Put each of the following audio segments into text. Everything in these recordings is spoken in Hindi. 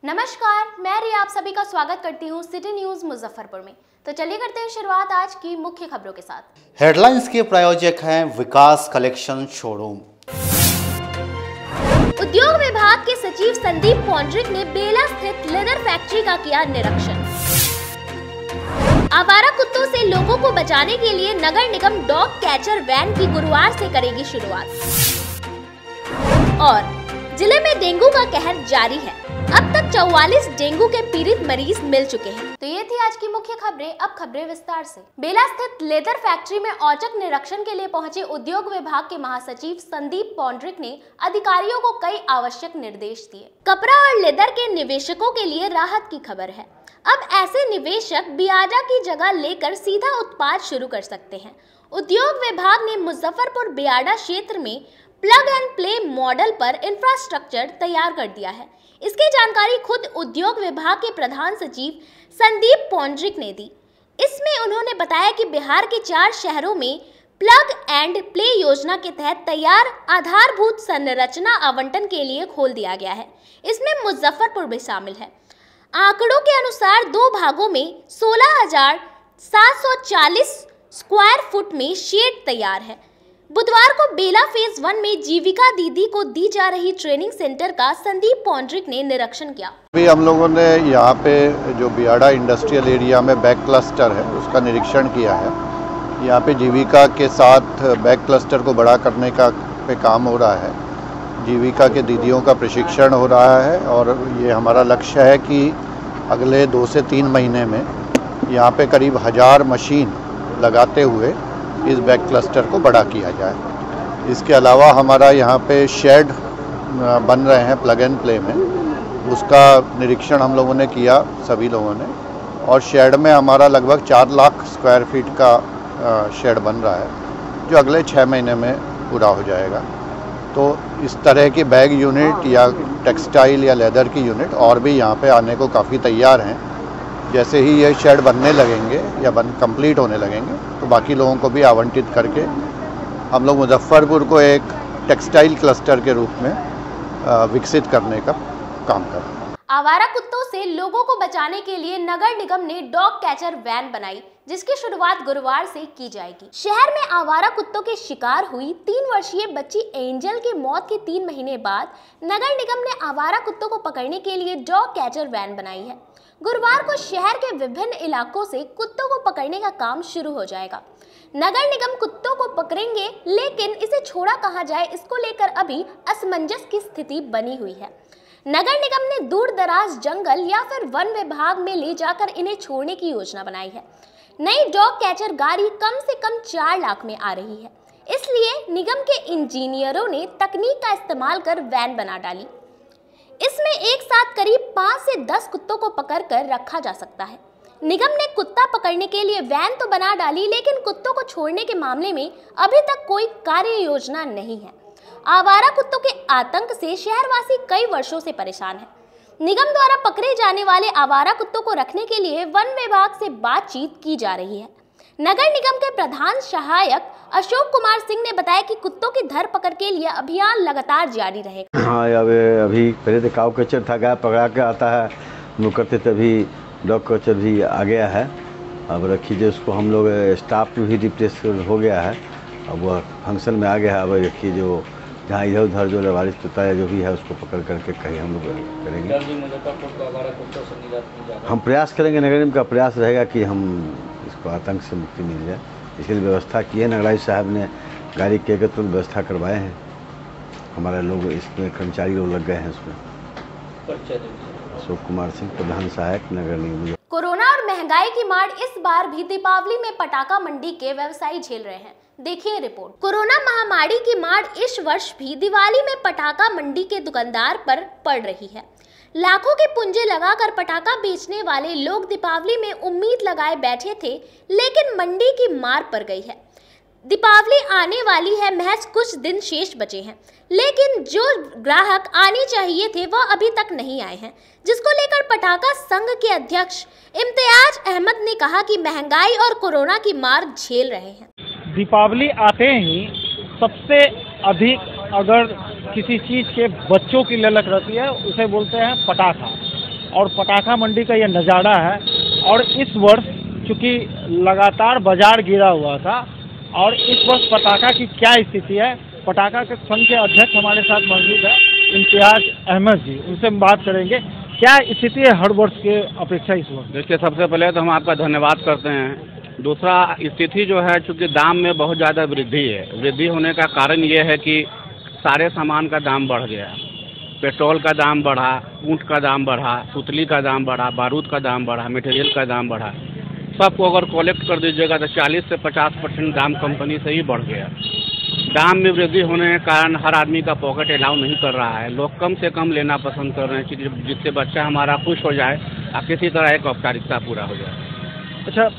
नमस्कार, मैं रिया आप सभी का स्वागत करती हूँ सिटी न्यूज मुजफ्फरपुर में। तो चलिए करते हैं शुरुआत आज की मुख्य खबरों के साथ। हेडलाइंस के प्रायोजक हैं विकास कलेक्शन शोरूम। उद्योग विभाग के सचिव संदीप पौंड्रिक ने बेला स्थित लेदर फैक्ट्री का किया निरीक्षण। आवारा कुत्तों से लोगों को बचाने के लिए नगर निगम डॉग कैचर वैन की गुरुवार से करेगी शुरुआत। और जिले में डेंगू का कहर जारी है, अब तक 44 डेंगू के पीड़ित मरीज मिल चुके हैं। तो ये थी आज की मुख्य खबरें। अब खबरें विस्तार से। बेला स्थित लेदर फैक्ट्री में औचक निरीक्षण के लिए पहुंचे उद्योग विभाग के महासचिव संदीप पौंड्रिक ने अधिकारियों को कई आवश्यक निर्देश दिए। कपड़ा और लेदर के निवेशकों के लिए राहत की खबर है। अब ऐसे निवेशक बियाडा की जगह लेकर सीधा उत्पाद शुरू कर सकते हैं। उद्योग विभाग ने मुजफ्फरपुर बियाडा क्षेत्र में प्लग एंड प्ले मॉडल पर इंफ्रास्ट्रक्चर तैयार कर दिया है। इसकी जानकारी खुद उद्योग विभाग के प्रधान सचिव संदीप पौंड्रिक ने दी। इसमें उन्होंने बताया कि बिहार के 4 शहरों में प्लग एंड प्ले योजना के तहत तैयार आधारभूत संरचना आवंटन के लिए खोल दिया गया है। इसमें मुजफ्फरपुर भी शामिल है। आंकड़ों के अनुसार 2 भागों में 16,740 स्क्वायर फुट में शेड तैयार है। बुधवार को बेला फेज 1 में जीविका दीदी को दी जा रही ट्रेनिंग सेंटर का संदीप पौंड्रिक ने निरीक्षण किया। अभी हम लोगों ने यहाँ पे जो बियाडा इंडस्ट्रियल एरिया में बैग क्लस्टर है उसका निरीक्षण किया है। यहाँ पे जीविका के साथ बैग क्लस्टर को बड़ा करने का पे काम हो रहा है। जीविका के दीदियों का प्रशिक्षण हो रहा है और ये हमारा लक्ष्य है कि अगले 2 से 3 महीने में यहाँ पे करीब 1000 मशीन लगाते हुए इस बैग क्लस्टर को बड़ा किया जाए। इसके अलावा हमारा यहाँ पे शेड बन रहे हैं प्लग एंड प्ले में, उसका निरीक्षण हम लोगों ने किया सभी लोगों ने। और शेड में हमारा लगभग 4 लाख स्क्वायर फीट का शेड बन रहा है जो अगले 6 महीने में पूरा हो जाएगा। तो इस तरह की बैग यूनिट या टेक्सटाइल या लेदर की यूनिट और भी यहाँ पे आने को काफ़ी तैयार हैं। जैसे ही ये शेड बनने लगेंगे या कंप्लीट होने लगेंगे तो बाकी लोगों को भी आवंटित करके हम लोग मुजफ्फरपुर को एक टेक्सटाइल क्लस्टर के रूप में विकसित करने का काम कर रहे हैं। आवारा कुत्तों से लोगों को बचाने के लिए नगर निगम ने डॉग कैचर वैन बनाई, जिसकी शुरुआत गुरुवार से की जाएगी। शहर में आवारा कुत्तों के शिकार हुई 3 वर्षीय बच्ची एंजल की मौत के 3 महीने बाद नगर निगम ने आवारा कुत्तों को पकड़ने के लिए डॉग कैचर वैन बनाई है। गुरुवार को शहर के विभिन्न इलाकों से कुत्तों को पकड़ने का काम शुरू हो जाएगा। नगर निगम कुत्तों को पकड़ेंगे, लेकिन इसे छोड़ा कहाँ जाए इसको लेकर अभी असमंजस की स्थिति बनी हुई है। नगर निगम ने दूर दराज जंगल या फिर वन विभाग में ले जाकर इन्हें छोड़ने की योजना बनाई है। नई डॉग कैचर गाड़ी कम से कम 4 लाख में आ रही है, इसलिए निगम के इंजीनियरों ने तकनीक का इस्तेमाल कर वैन बना डाली। इसमें एक साथ करीब 5 से 10 कुत्तों को पकड़कर रखा जा सकता है। निगम ने कुत्ता पकड़ने के लिए वैन तो बना डाली, लेकिन कुत्तों को छोड़ने के मामले में अभी तक कोई कार्य योजना नहीं है। आवारा कुत्तों के आतंक से शहरवासी कई वर्षों से परेशान हैं। निगम द्वारा पकड़े जाने वाले आवारा कुत्तों को रखने के लिए वन विभाग से बातचीत की जा रही है। नगर निगम के प्रधान सहायक अशोक कुमार सिंह ने बताया कि कुत्तों की धरपकड़ के लिए अभियान लगातार जारी रहेगा। हाँ, अभी पहले तो काऊ कैचर था, गाय पकड़ा के आता है वो करते, तभी डॉग कैचर भी आ गया है। अब रखिए उसको हम लोग स्टाफ भी रिप्लेस हो गया है, अब वह फंक्शन में आ गया है। अब रखिए जो जहाँ इधर उधर जो लवारिस कुत्ता है जो भी है उसको पकड़ करके कहीं हम लोग करेंगे। हम प्रयास करेंगे, नगर निगम का प्रयास रहेगा कि हम इसको आतंक से मुक्ति मिल जाए। इसलिए व्यवस्था की है, नगरायुक्त साहब ने गाड़ी के तुरंत व्यवस्था करवाए हैं। हमारे लोग इसमें कर्मचारी लोग लग गए हैं उसमें। अशोक कुमार सिंह, प्रधान सहायक, नगर निगम। कोरोना और महंगाई की मार इस बार भी दीपावली में पटाखा मंडी के व्यवसायी झेल रहे हैं। देखिए रिपोर्ट। कोरोना महामारी की मार इस वर्ष भी दिवाली में पटाखा मंडी के दुकानदार पर पड़ रही है। लाखों के पुंजे लगाकर पटाखा बेचने वाले लोग दीपावली में उम्मीद लगाए बैठे थे, लेकिन मंडी की मार पड़ गई है। दीपावली आने वाली है, महज कुछ दिन शेष बचे हैं, लेकिन जो ग्राहक आने चाहिए थे वह अभी तक नहीं आए हैं, जिसको लेकर पटाखा संघ के अध्यक्ष इम्तियाज अहमद ने कहा कि महंगाई और कोरोना की मार झेल रहे हैं। दीपावली आते ही सबसे अधिक अगर किसी चीज़ के बच्चों की ललक रहती है उसे बोलते हैं पटाखा। और पटाखा मंडी का यह नज़ारा है। और इस वर्ष चूँकि लगातार बाजार गिरा हुआ था, और इस वर्ष पटाखा की क्या स्थिति है, पटाखा के संघ के अध्यक्ष हमारे साथ मौजूद है इम्तियाज अहमद जी, उनसे हम बात करेंगे क्या स्थिति है हर वर्ष के अपेक्षा इस वर्ष। देखिए, सबसे पहले तो हम आपका धन्यवाद करते हैं। दूसरा, स्थिति जो है चूँकि दाम में बहुत ज़्यादा वृद्धि है। वृद्धि होने का कारण ये है कि सारे सामान का दाम बढ़ गया। पेट्रोल का दाम बढ़ा, ऊँट का दाम बढ़ा, सुतली का दाम बढ़ा, बारूद का दाम बढ़ा, मटेरियल का दाम बढ़ा। सबको अगर कलेक्ट कर दीजिएगा तो 40 से 50% दाम कंपनी से ही बढ़ गया। दाम में वृद्धि होने के कारण हर आदमी का पॉकेट अलाउ नहीं कर रहा है। लोग कम से कम लेना पसंद कर रहे हैं, जिससे बच्चा हमारा खुश हो जाए और किसी तरह एक औपचारिकता पूरा हो जाए। अच्छा,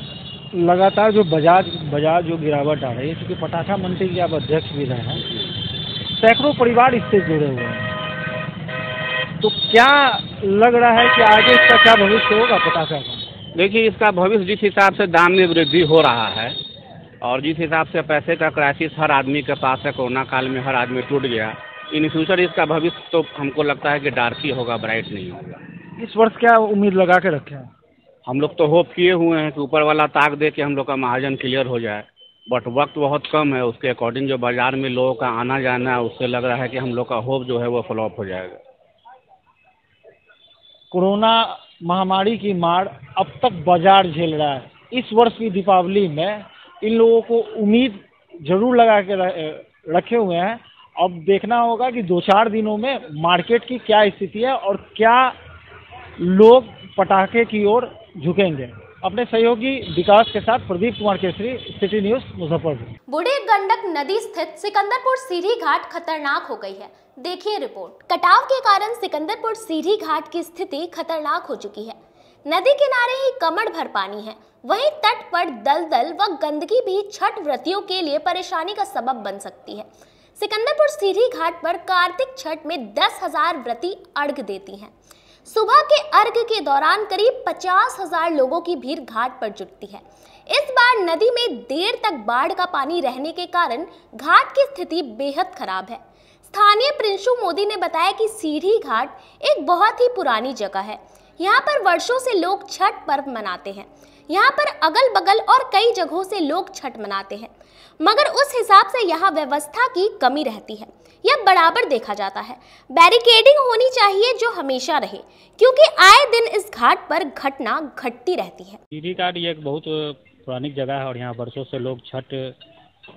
लगातार जो बाजार जो गिरावट आ रही है, क्योंकि पटाखा मंडी के आप अध्यक्ष भी रहे हैं, सैकड़ों परिवार इससे जुड़े हुए हैं, तो क्या लग रहा है कि आगे इसका क्या भविष्य होगा पटाखा का? देखिए, इसका भविष्य जिस हिसाब से दाम में वृद्धि हो रहा है और जिस हिसाब से पैसे का क्राइसिस हर आदमी के पास है, कोरोना काल में हर आदमी टूट गया, इन फ्यूचर इसका भविष्य तो हमको लगता है कि डार्क ही होगा, ब्राइट नहीं होगा। इस वर्ष क्या उम्मीद लगा के रखे हैं? हम लोग तो होप किए हुए हैं कि ऊपर वाला ताक दे के हम लोग का महाजन क्लियर हो जाए, बट वक्त बहुत कम है। उसके अकॉर्डिंग जो बाजार में लोगों का आना जाना है, उससे लग रहा है कि हम लोग का होप जो है वो फ्लॉप हो जाएगा। कोरोना महामारी की मार अब तक बाजार झेल रहा है। इस वर्ष की दीपावली में इन लोगों को उम्मीद जरूर लगा के रखे हुए हैं। अब देखना होगा कि 2-4 दिनों में मार्केट की क्या स्थिति है और क्या लोग पटाखे की ओर झुकेंगे। अपने सहयोगी विकास के साथ प्रदीप कुमार केसरी, सिटी न्यूज़, मुजफ्फरपुर। बूढ़ी गंडक नदी स्थित सिकंदरपुर सीढ़ी घाट खतरनाक हो गई है। देखिए रिपोर्ट। कटाव के कारण सिकंदरपुर सीढ़ी घाट की स्थिति खतरनाक हो चुकी है। नदी किनारे ही कमर भर पानी है, वहीं तट पर दलदल व गंदगी भी छठ व्रतियों के लिए परेशानी का सबब बन सकती है। सिकंदरपुर सीढ़ी घाट पर कार्तिक छठ में 10,000 व्रती अर्घ देती हैं। सुबह के अर्घ के दौरान करीब 50,000 लोगों की भीड़ घाट पर जुटती है। इस बार नदी में देर तक बाढ़ का पानी रहने के कारण घाट की स्थिति बेहद खराब है। स्थानीय प्रिंशु मोदी ने बताया कि सीढ़ी घाट एक बहुत ही पुरानी जगह है। यहाँ पर वर्षों से लोग छठ पर्व मनाते हैं। यहाँ पर अगल बगल और कई जगहों से लोग छठ मनाते हैं, मगर उस हिसाब से यहाँ व्यवस्था की कमी रहती है। यह बराबर देखा जाता है। बैरिकेडिंग होनी चाहिए जो हमेशा रहे, क्योंकि आए दिन इस घाट पर घटना घटती रहती है। सीढ़ी घाट ये एक बहुत पुरानी जगह है और यहाँ वर्षों से लोग छठ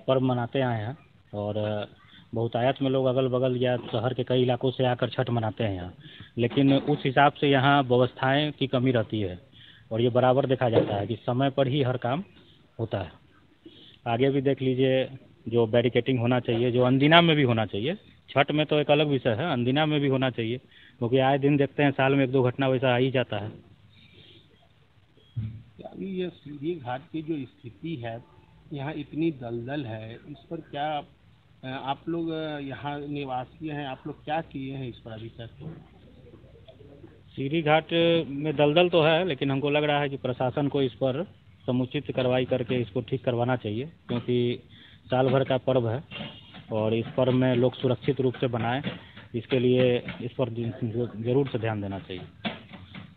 पर्व मनाते आए हैं और बहुतायत में लोग अगल बगल या शहर के कई इलाकों से आकर छठ मनाते हैं यहाँ, लेकिन उस हिसाब से यहाँ व्यवस्थाएं की कमी रहती है और ये बराबर देखा जाता है कि समय पर ही हर काम होता है। आगे भी देख लीजिए, जो बैरिकेटिंग होना चाहिए, जो अंदिना में भी होना चाहिए। छठ में तो एक अलग विषय है, अंदिना में भी होना चाहिए, क्योंकि आए दिन देखते हैं साल में 1-2 घटना वैसा आ ही जाता है। अभी ये सीढ़ी घाट की जो स्थिति है, यहाँ इतनी दलदल है, इस पर क्या आप लोग यहाँ निवासी हैं, आप लोग क्या किए हैं इस पर अभी तक? सीढ़ी घाट में दलदल तो है, लेकिन हमको लग रहा है कि प्रशासन को इस पर समुचित कार्रवाई करके इसको ठीक करवाना चाहिए, क्योंकि साल भर का पर्व है और इस पर्व में लोग सुरक्षित रूप से बनाएं, इसके लिए इस पर जरूर से ध्यान देना चाहिए।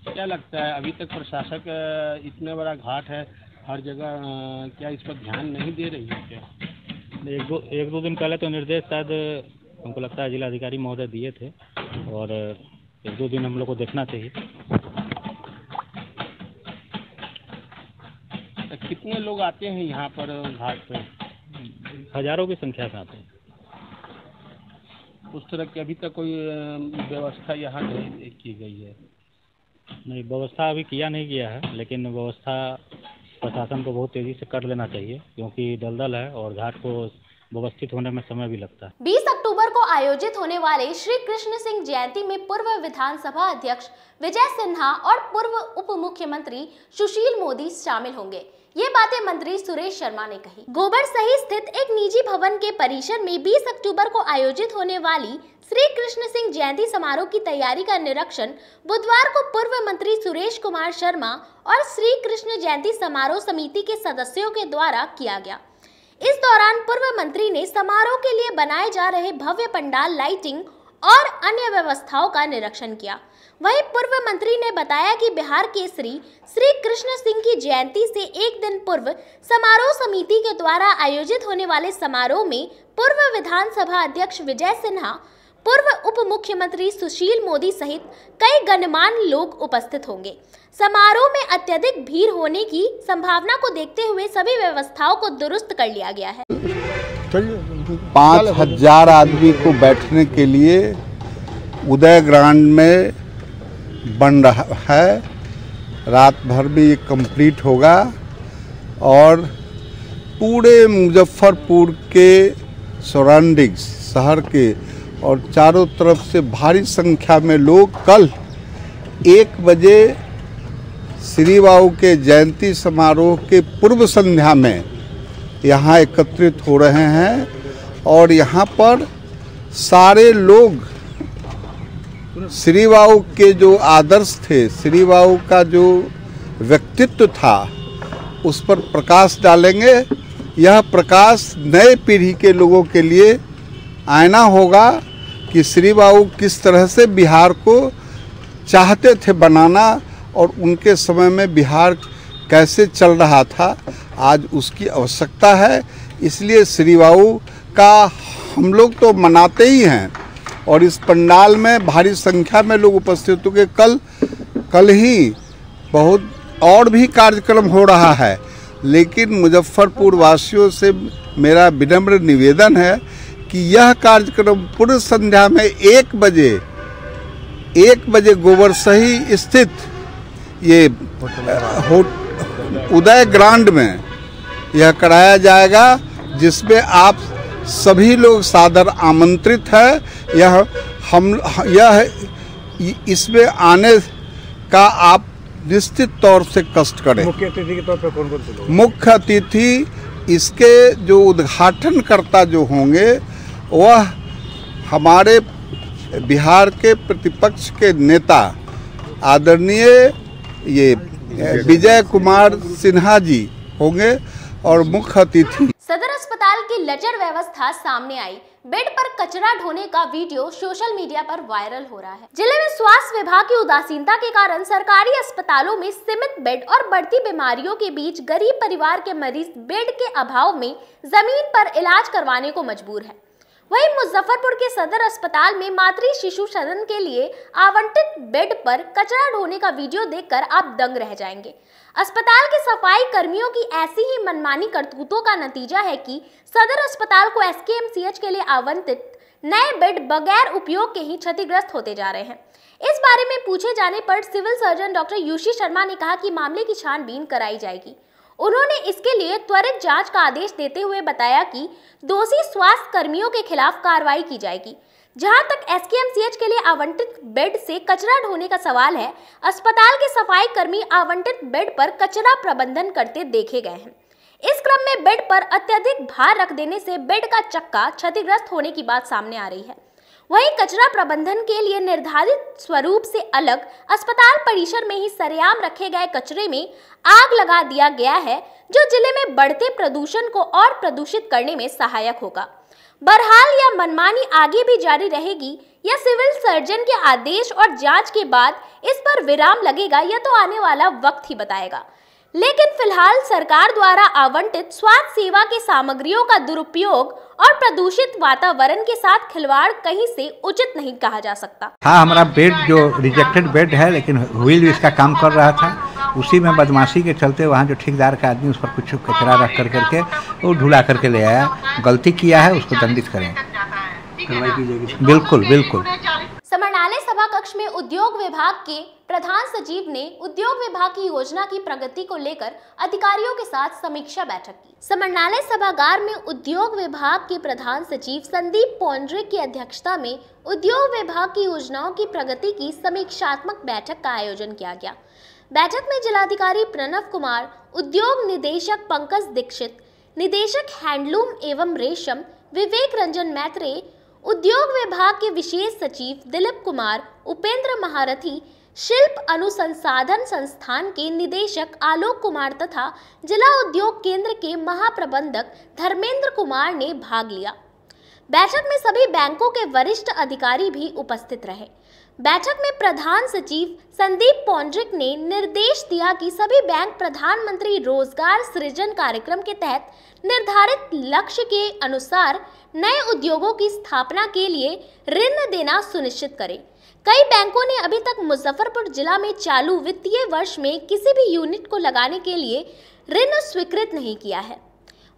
क्या लगता है अभी तक प्रशासक इतना बड़ा घाट है, हर जगह क्या इस पर ध्यान नहीं दे रही है क्या? एक दो दिन पहले तो निर्देश शायद हमको लगता है जिलाधिकारी महोदय दिए थे और 1-2 दिन हम लोग को देखना चाहिए। कितने लोग आते हैं यहाँ पर घाट पर? हजारों की संख्या में आते हैं। उस तरह की अभी तक कोई व्यवस्था यहाँ नहीं की गई है? नहीं, व्यवस्था अभी किया नहीं गया है, लेकिन व्यवस्था प्रशासन को बहुत तेज़ी से कर लेना चाहिए, क्योंकि दलदल है और घाट को व्यवस्थित होने में समय भी लगता है। 20 अक्टूबर को आयोजित होने वाले श्री कृष्ण सिंह जयंती में पूर्व विधानसभा अध्यक्ष विजय सिन्हा और पूर्व उप मुख्यमंत्री सुशील मोदी शामिल होंगे। ये बातें मंत्री सुरेश शर्मा ने कही। गोबरसही स्थित एक निजी भवन के परिसर में 20 अक्टूबर को आयोजित होने वाली श्री कृष्ण सिंह जयंती समारोह की तैयारी का निरीक्षण बुधवार को पूर्व मंत्री सुरेश कुमार शर्मा और श्री कृष्ण जयंती समारोह समिति के सदस्यों के द्वारा किया गया। इस दौरान पूर्व मंत्री ने समारोह के लिए बनाए जा रहे भव्य पंडाल, लाइटिंग और अन्य व्यवस्थाओं का निरीक्षण किया। वहीं पूर्व मंत्री ने बताया कि बिहार केसरी श्री कृष्ण सिंह की जयंती से एक दिन पूर्व समारोह समिति के द्वारा आयोजित होने वाले समारोह में पूर्व विधानसभा अध्यक्ष विजय सिन्हा, पूर्व उप मुख्यमंत्री सुशील मोदी सहित कई गणमान्य लोग उपस्थित होंगे। समारोह में अत्यधिक भीड़ होने की संभावना को देखते हुए सभी व्यवस्थाओं को दुरुस्त कर लिया गया है। 5000 आदमी को बैठने के लिए उदय ग्राउंड में बन रहा है। रात भर में ये कंप्लीट होगा और पूरे मुजफ्फरपुर के सराउंडिंग्स शहर के और चारों तरफ से भारी संख्या में लोग कल 1 बजे श्री बाबू के जयंती समारोह के पूर्व संध्या में यहाँ एकत्रित हो रहे हैं और यहाँ पर सारे लोग श्री बाबू के जो आदर्श थे, श्री बाबू का जो व्यक्तित्व था, उस पर प्रकाश डालेंगे। यह प्रकाश नए पीढ़ी के लोगों के लिए आईना होगा कि श्री बाबू किस तरह से बिहार को चाहते थे बनाना और उनके समय में बिहार कैसे चल रहा था। आज उसकी आवश्यकता है, इसलिए श्री बाबू का हम लोग तो मनाते ही हैं और इस पंडाल में भारी संख्या में लोग उपस्थित होंगे। कल ही बहुत और भी कार्यक्रम हो रहा है, लेकिन मुजफ्फरपुर वासियों से मेरा विनम्र निवेदन है कि यह कार्यक्रम पूर्व संध्या में 1 बजे गोबरसही स्थित ये उदय ग्राउंड में यह कराया जाएगा, जिसमें आप सभी लोग सादर आमंत्रित है। इसमें आने का आप निश्चित तौर से कष्ट करें। मुख्य अतिथि के तौर पर कौन से लोग? मुख्य अतिथि इसके जो उद्घाटनकर्ता जो होंगे वह हमारे बिहार के प्रतिपक्ष के नेता आदरणीय ये विजय कुमार सिन्हा जी होंगे और मुख्य अतिथि। सदर अस्पताल की लचर व्यवस्था सामने आई। बेड पर कचरा ढोने का वीडियो सोशल मीडिया पर वायरल हो रहा है। जिले में स्वास्थ्य विभाग की उदासीनता के कारण सरकारी अस्पतालों में सीमित बेड और बढ़ती बीमारियों के बीच गरीब परिवार के मरीज बेड के अभाव में जमीन पर इलाज करवाने को मजबूर है। वहीं मुजफ्फरपुर के सदर अस्पताल में मातृ शिशु सदन के लिए आवंटित बेड पर कचरा ढोने का वीडियो देखकर आप दंग रह जाएंगे। अस्पताल के सफाई कर्मियों की ऐसी ही मनमानी करतूतों का नतीजा है कि सदर अस्पताल को एसकेएमसीएच के लिए आवंटित नए बेड बगैर उपयोग के ही क्षतिग्रस्त होते जा रहे हैं। इस बारे में पूछे जाने पर सिविल सर्जन डॉक्टर यूशी शर्मा ने कहा कि मामले की छानबीन कराई जाएगी। उन्होंने इसके लिए त्वरित जांच का आदेश देते हुए बताया कि दोषी स्वास्थ्य कर्मियों के खिलाफ कार्रवाई की जाएगी। जहां तक एसकेएमसीएच के लिए आवंटित बेड से कचरा ढोने का सवाल है, अस्पताल के सफाई कर्मी आवंटित बेड पर कचरा प्रबंधन करते देखे गए हैं। इस क्रम में बेड पर अत्यधिक भार रख देने से बेड का चक्का क्षतिग्रस्त होने की बात सामने आ रही है। वहीं कचरा प्रबंधन के लिए निर्धारित स्वरूप से अलग अस्पताल परिसर में ही सरेआम रखे गए कचरे में आग लगा दिया गया है, जो जिले में बढ़ते प्रदूषण को और प्रदूषित करने में सहायक होगा। बहरहाल यह मनमानी आगे भी जारी रहेगी या सिविल सर्जन के आदेश और जांच के बाद इस पर विराम लगेगा, यह तो आने वाला वक्त ही बताएगा। लेकिन फिलहाल सरकार द्वारा आवंटित स्वास्थ्य सेवा के सामग्रियों का दुरुपयोग और प्रदूषित वातावरण के साथ खिलवाड़ कहीं से उचित नहीं कहा जा सकता। हाँ, हमारा बेड जो रिजेक्टेड बेड है, लेकिन व्हील इसका काम कर रहा था, उसी में बदमाशी के चलते वहाँ जो ठेकेदार का आदमी उस पर कुछ कचरा रख करके वो ढुला करके ले आया। गलती किया है, उसको दंडित करें, कार्रवाई की जाएगी। बिल्कुल बिल्कुल। समरनालय सभा कक्ष में उद्योग विभाग के प्रधान सचिव ने उद्योग विभाग की योजना की प्रगति को लेकर अधिकारियों के साथ समीक्षा बैठक की। समरनालय सभागार में उद्योग विभाग के प्रधान सचिव संदीप पौंड्रे की अध्यक्षता में उद्योग विभाग की योजनाओं की प्रगति की समीक्षात्मक बैठक का आयोजन किया गया। बैठक में जिलाधिकारी प्रणव कुमार, उद्योग निदेशक पंकज दीक्षित, निदेशक हैंडलूम एवं रेशम विवेक रंजन मैत्रेय, उद्योग विभाग के विशेष सचिव दिलीप कुमार, उपेंद्र महारथी, शिल्प अनुसंसाधन संस्थान के निदेशक आलोक कुमार तथा जिला उद्योग केंद्र के महाप्रबंधक धर्मेंद्र कुमार ने भाग लिया। बैठक में सभी बैंकों के वरिष्ठ अधिकारी भी उपस्थित रहे। बैठक में प्रधान सचिव संदीप पौंड्रिक ने निर्देश दिया कि सभी बैंक प्रधानमंत्री रोजगार सृजन कार्यक्रम के तहत निर्धारित लक्ष्य के अनुसार नए उद्योगों की स्थापना के लिए ऋण देना सुनिश्चित करें। कई बैंकों ने अभी तक मुजफ्फरपुर जिला में चालू वित्तीय वर्ष में किसी भी यूनिट को लगाने के लिए ऋण स्वीकृत नहीं किया है।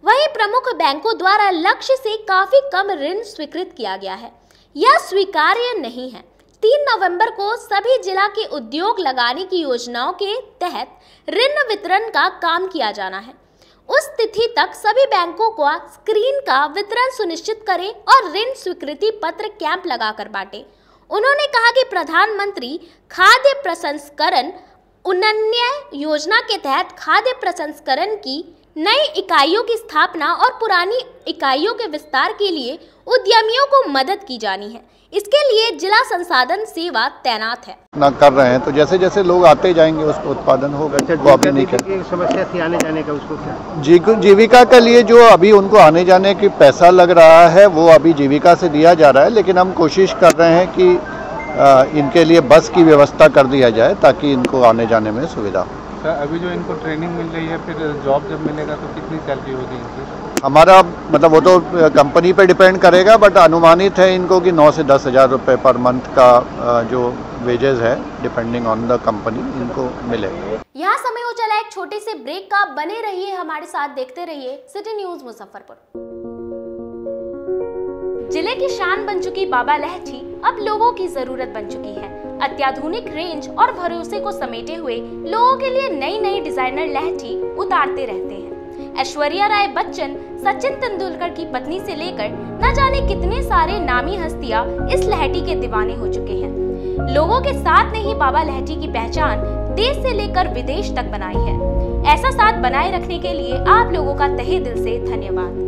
वहीं प्रमुख बैंकों द्वारा लक्ष्य से काफी कम ऋण स्वीकृत किया गया है। यह स्वीकार्य नहीं है। 3 नवंबर को सभी जिला के उद्योग लगाने की योजनाओं के तहत ऋण वितरण का काम किया जाना है। उस तिथि तक सभी बैंकों को स्क्रीन का वितरण सुनिश्चित करें और ऋण स्वीकृति पत्र कैंप लगाकर बांटें। उन्होंने कहा कि प्रधानमंत्री खाद्य प्रसंस्करण उन्नयन योजना के तहत खाद्य प्रसंस्करण की नई इकाइयों की स्थापना और पुरानी इकाइयों के विस्तार के लिए उद्यमियों को मदद की जानी है। इसके लिए जिला संसाधन सेवा तैनात है ना कर रहे हैं, तो जैसे जैसे लोग आते जाएंगे उसको उत्पादन होगा। वो अभी नहीं कर समस्या थी आने जाने का, उसको क्या जीविका के लिए जो अभी उनको आने जाने की पैसा लग रहा है वो अभी जीविका से दिया जा रहा है, लेकिन हम कोशिश कर रहे हैं कि इनके लिए बस की व्यवस्था कर दिया जाए ताकि इनको आने जाने में सुविधा हो। सर अभी जो इनको ट्रेनिंग मिल रही है, फिर जॉब जब मिलेगा तो कितनी सैलरी होगी इनकी? हमारा मतलब वो तो कंपनी पे डिपेंड करेगा, बट अनुमानित है इनको कि 9 से 10 हज़ार रुपये पर मंथ का जो वेजेस है डिपेंडिंग ऑन द कंपनी इनको मिलेगा। यहाँ समय हो चला एक छोटे से ब्रेक का। बने रहिए हमारे साथ, देखते रहिए सिटी न्यूज मुजफ्फरपुर। जिले की शान बन चुकी बाबा लहठी अब लोगों की जरूरत बन चुकी है। अत्याधुनिक रेंज और भरोसे को समेटे हुए लोगों के लिए नई नई डिजाइनर लहठी उतारते रहते हैं। ऐश्वर्या राय बच्चन सचिन तेंदुलकर की पत्नी से लेकर न जाने कितने सारे नामी हस्तियां इस लहठी के दीवाने हो चुके हैं। लोगों के साथ ने ही बाबा लहठी की पहचान देश से लेकर विदेश तक बनाई है। ऐसा साथ बनाए रखने के लिए आप लोगों का तहे दिल से धन्यवाद।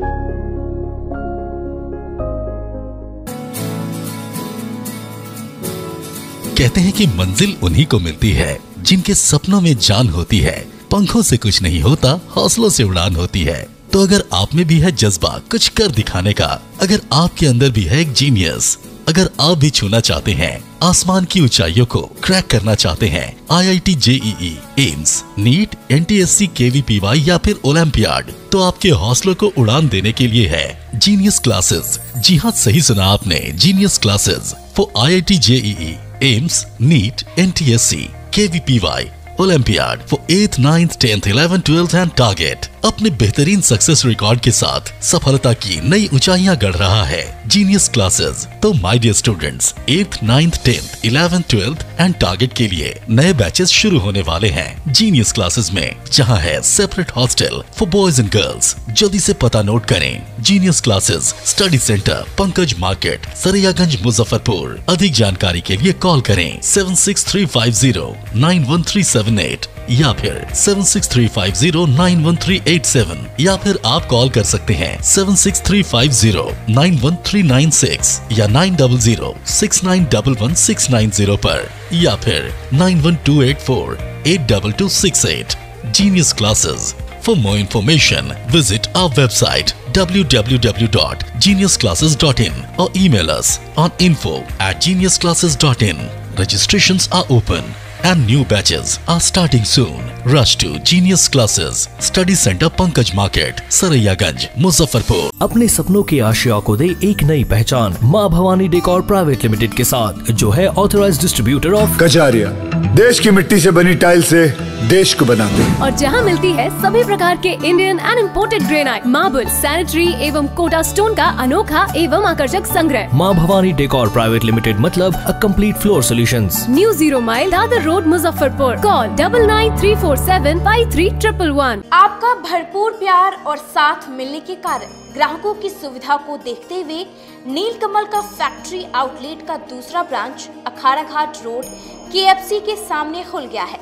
कहते हैं कि मंजिल उन्हीं को मिलती है जिनके सपनों में जान होती है। पंखों से कुछ नहीं होता, हौसलों से उड़ान होती है। तो अगर आप में भी है जज्बा कुछ कर दिखाने का, अगर आपके अंदर भी है एक जीनियस, अगर आप भी छूना चाहते हैं आसमान की ऊंचाइयों को, क्रैक करना चाहते हैं IIT JEE, AIIMS, NEET, NTSC, KVPY या फिर ओलंपियाड, तो आपके हौसलों को उड़ान देने के लिए है जीनियस क्लासेस। जी हाँ, सही सुना आपने, Genius Classes for IIT JEE, AIIMS, NEET, NTSC, KVPY, olympiad for 8th, 9th, 10th, 11th, 12th and target. अपने बेहतरीन सक्सेस रिकॉर्ड के साथ सफलता की नई ऊंचाइयां गढ़ रहा है जीनियस क्लासेस। तो my dear students, 8th, 9th, 10th, 11th, 12th and target के लिए नए बैचेस शुरू होने वाले हैं जीनियस क्लासेस में, जहां है separate hostel for boys and girls. जल्दी से पता नोट करें, Genius Classes, study centre, Pankaj market, Saraiyaganj, Muzaffarpur. अधिक जानकारी के लिए कॉल करें 7635091378 या फिर 7635091387 या फिर आप कॉल कर सकते हैं 7635091396 या 9006911690 पर या फिर 9128482268। Genius Classes. For more information, visit our website www.geniusclasses.in or email us on info@geniusclasses.in. Registrations are open and new batches are starting soon. Rush to Genius Classes, Study Center, Pankaj Market, Saraiyaganj, Muzaffarpur. अपने सपनों की आशिया को दे एक नई पहचान माँ भवानी डेकोर प्राइवेट लिमिटेड के साथ, जो है ऑथराइज्ड डिस्ट्रीब्यूटर ऑफ कजारिया। देश की मिट्टी से बनी टाइल से देश को बनाते हैं, और जहां मिलती है सभी प्रकार के Indian and imported granite, marble, sanitary एवं कोटा स्टोन का अनोखा एवं आकर्षक संग्रह। माँ भवानी डेकोर प्राइवेट लिमिटेड मतलब a complete floor solutions. New 0 mile Dadar road, Muzaffarpur. Call 9934753111। आपका भरपूर प्यार और साथ मिलने के कारण ग्राहकों की सुविधा को देखते हुए नीलकमल का फैक्ट्री आउटलेट का दूसरा ब्रांच अखाड़ा घाट रोड KFC के सामने खुल गया है,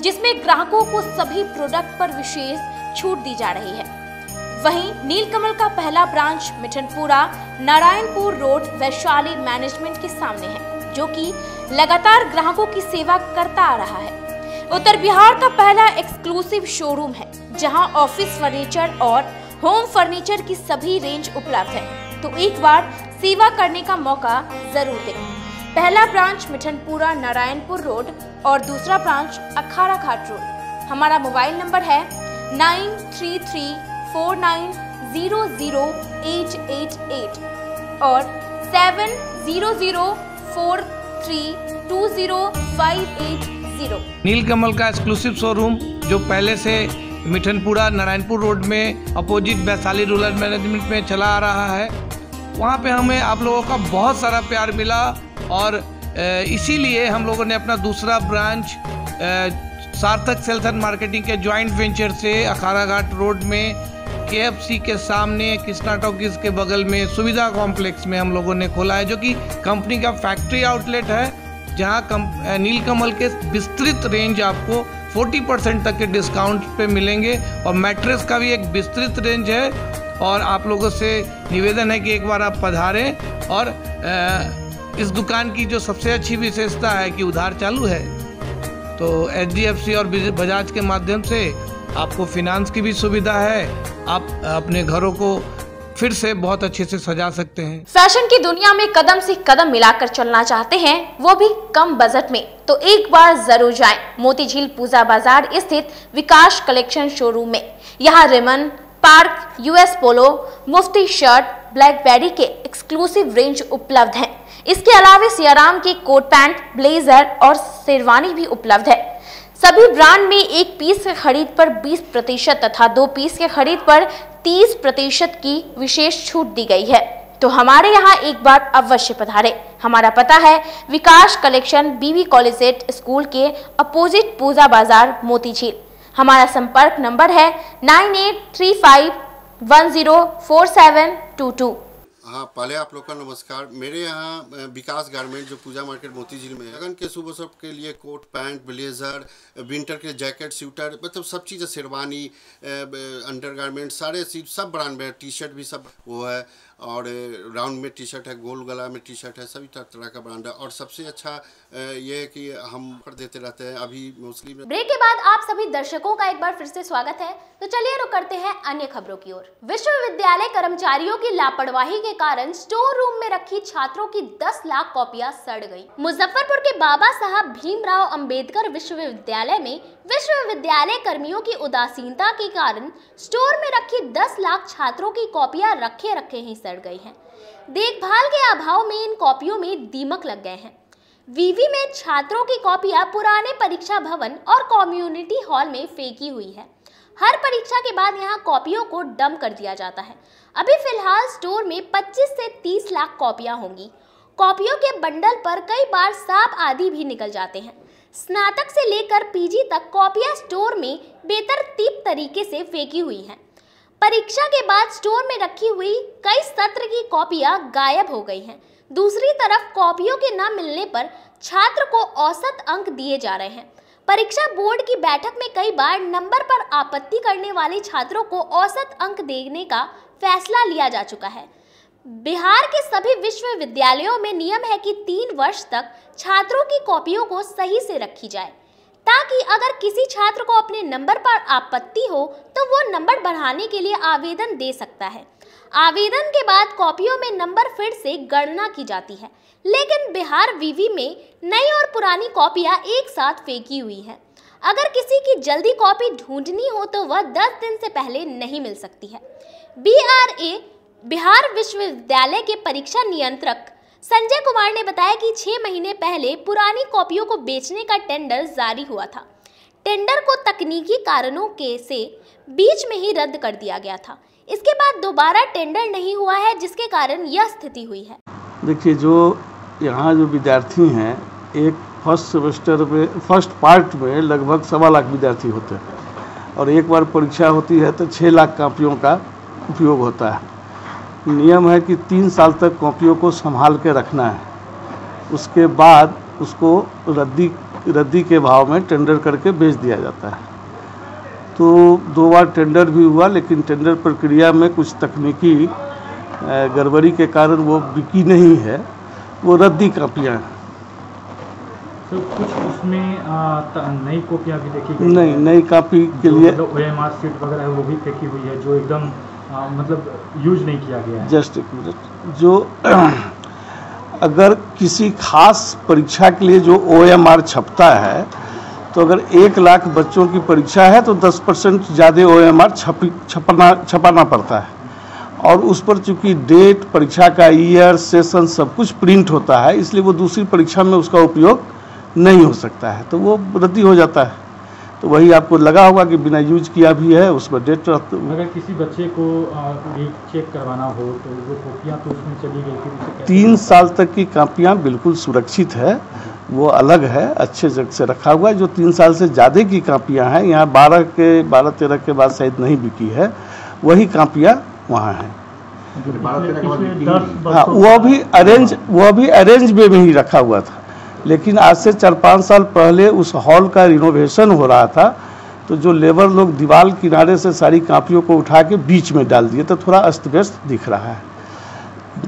जिसमें ग्राहकों को सभी प्रोडक्ट पर विशेष छूट दी जा रही है। वहीं नीलकमल का पहला branch Mithanpura Narayanpur road Vaishali management के सामने है, जो कि लगातार ग्राहकों की सेवा करता आ रहा है। उत्तर बिहार का पहला एक्सक्लूसिव शोरूम है, जहां ऑफिस फर्नीचर और होम फर्नीचर की सभी रेंज उपलब्ध है। तो एक बार सेवा करने का मौका जरूर दें। पहला ब्रांच मिठनपुरा नारायणपुर रोड और दूसरा ब्रांच अखाड़ा घाट रोड। हमारा मोबाइल नंबर है 9334900888 और 7004320580। नीलकमल का एक्सक्लूसिव शोरूम जो पहले से मिठनपुरा नारायणपुर रोड में अपोजिट वैशाली रूरल मैनेजमेंट में चला आ रहा है, वहाँ पे हमें आप लोगों का बहुत सारा प्यार मिला और इसीलिए हम लोगों ने अपना दूसरा ब्रांच सार्थक सेल्स एंड मार्केटिंग के जॉइंट वेंचर से अखाड़ा घाट रोड में KFC के सामने कृष्णा टॉकीज के बगल में सुविधा कॉम्प्लेक्स में हम लोगों ने खोला है, जो कि कंपनी का फैक्ट्री आउटलेट है, जहां नीलकमल के विस्तृत रेंज आपको 40% तक के डिस्काउंट पे मिलेंगे और मैट्रेस का भी एक विस्तृत रेंज है। और आप लोगों से निवेदन है कि एक बार आप पधारें। और इस दुकान की जो सबसे अच्छी विशेषता है कि उधार चालू है, तो HDFC और बजाज के माध्यम से आपको फिनांस की भी सुविधा है। आप अपने घरों को फिर से बहुत अच्छे से सजा सकते हैं। फैशन की दुनिया में कदम से कदम मिलाकर चलना चाहते हैं, वो भी कम बजट में, तो एक बार जरूर जाएं मोतीझील पूजा बाजार स्थित विकास कलेक्शन शोरूम में। यहाँ रेमन, पार्क, US पोलो, मुफ्ती शर्ट, ब्लैकबेरी के एक्सक्लूसिव रेंज उपलब्ध हैं। इसके अलावा सियाराम के कोट पैंट, ब्लेजर और शेरवानी भी उपलब्ध है। सभी ब्रांड में 1 पीस के खरीद पर 20% तथा 2 पीस के खरीद पर 30% की विशेष छूट दी गई है। तो हमारे यहाँ एक बार अवश्य पधारें। हमारा पता है विकास कलेक्शन, BB कॉलेज स्कूल के अपोजिट पूजा बाजार, मोतीझील। हमारा संपर्क नंबर है 9835104722। हाँ, पहले आप लोग का नमस्कार। मेरे यहाँ विकास गारमेंट जो पूजा मार्केट मोतीझील में है, लगन के शुभ अवसर के लिए कोट पैंट, ब्लेजर, विंटर के जैकेट, स्वेटर, मतलब सब चीज़, शेरवानी, अंडर गारमेंट, सारे सब ब्रांड में, टी शर्ट भी सब वो है, और राउंड में टी शर्ट है, गोल गला में टी शर्ट है, सभी तरह का ब्रांड है। और सबसे अच्छा ये है कि हम ऑफर देते रहते हैं। अभी मोस्टली ब्रेक के बाद आप सभी दर्शकों का एक बार फिर से स्वागत है। तो चलिए रुक करते हैं अन्य खबरों की ओर। विश्वविद्यालय कर्मचारियों की लापरवाही के कारण स्टोर रूम में रखी छात्रों की 10 लाख कॉपियां सड़ गई। मुजफ्फरपुर के बाबा साहब भीमराव अंबेडकर विश्वविद्यालय में विश्वविद्यालय कर्मियों की उदासीनता के कारण स्टोर में रखी 10 लाख छात्रों की कॉपियां रखे ही सड़ गई हैं। देखभाल के अभाव में इन कॉपियों में दीमक लग गए हैं। वीवी में छात्रों की कॉपियां पुराने परीक्षा भवन और कम्युनिटी हॉल में फेंकी हुई है। हर परीक्षा के बाद यहां कॉपियों को डंप कर दिया जाता है। अभी फिलहाल स्टोर में 25 से 30 लाख कॉपियां होंगी। कॉपियों के बंडल पर कई बार सांप आदि भी निकल जाते हैं। स्नातक से लेकर PG तक कॉपियां स्टोर में बेतरतीब तरीके से फेंकी हुई हैं। परीक्षा के बाद स्टोर में रखी हुई कई सत्र की कॉपियां गायब हो गई हैं। दूसरी तरफ कॉपियों के न मिलने पर छात्र को औसत अंक दिए जा रहे हैं। परीक्षा बोर्ड की बैठक में कई बार नंबर पर आपत्ति करने वाले छात्रों को औसत अंक देने का फैसला लिया जा चुका है। बिहार के सभी विश्वविद्यालयों में नियम है कि 3 वर्ष तक छात्रों की कॉपियों को सही से रखी जाए, ताकि अगर किसी छात्र को अपने नंबर पर आपत्ति हो तो वो नंबर बढ़ाने के लिए आवेदन दे सकता है। आवेदन के बाद कॉपियों में नंबर फिर से गणना की जाती है। लेकिन बिहार वीवी में नई और पुरानी कॉपियां एक साथ फेंकी हुई हैं। अगर किसी की जल्दी कॉपी ढूंढनी हो तो वह 10 दिन से पहले नहीं मिल सकती है। BRA बिहार विश्वविद्यालय के परीक्षा नियंत्रक संजय कुमार ने बताया कि 6 महीने पहले पुरानी कॉपियों को बेचने का टेंडर जारी हुआ था। टेंडर को तकनीकी कारणों से बीच में ही रद्द कर दिया गया था। इसके बाद दोबारा टेंडर नहीं हुआ है, जिसके कारण यह स्थिति हुई है। देखिए, जो यहाँ जो विद्यार्थी हैं, एक फर्स्ट सेमेस्टर में फर्स्ट पार्ट में लगभग 1.25 लाख विद्यार्थी होते हैं और एक बार परीक्षा होती है तो 6 लाख कॉपियों का उपयोग होता है। नियम है कि 3 साल तक कॉपियों को संभाल के रखना है, उसके बाद उसको रद्दी के भाव में टेंडर करके बेच दिया जाता है। तो 2 बार टेंडर भी हुआ, लेकिन टेंडर प्रक्रिया में कुछ तकनीकी गड़बड़ी के कारण वो बिकी नहीं है, वो रद्दी कॉपियाँ हैं। तो कुछ उसमें नई कॉपियाँ भी देखी गई? नहीं, नई कॉपी के लिए OMR शीट वगैरह है वो भी फेंकी हुई है, जो एकदम मतलब यूज नहीं किया गया है। जस्ट एक मिनट, जो अगर किसी खास परीक्षा के लिए जो OMR छपता है, तो अगर 1 लाख बच्चों की परीक्षा है तो 10% ज़्यादा OMR छपाना पड़ता है, और उस पर चूँकि डेट, परीक्षा का ईयर, सेशन सब कुछ प्रिंट होता है, इसलिए वो दूसरी परीक्षा में उसका उपयोग नहीं हो सकता है, तो वो रद्दी हो जाता है। तो वही आपको लगा होगा कि बिना यूज किया भी है, उस पर डेट रहता है। अगर किसी बच्चे को चेक करवाना हो तो वो कॉपियाँ तो उसमें चली गई थी। 3 साल तक की कापियाँ बिल्कुल सुरक्षित है, वो अलग है, अच्छे जगह से रखा हुआ है। जो 3 साल से ज़्यादा की कापियाँ हैं, यहाँ 12-13 के बाद शायद नहीं बिकी है, वही कापियाँ वहाँ हैं। हाँ, वो भी अरेंज वे में ही रखा हुआ था, लेकिन आज से 4-5 साल पहले उस हॉल का रिनोवेशन हो रहा था, तो जो लेबर लोग दीवार किनारे से सारी कापियों को उठा के बीच में डाल दिए, तो थोड़ा अस्त व्यस्त दिख रहा है।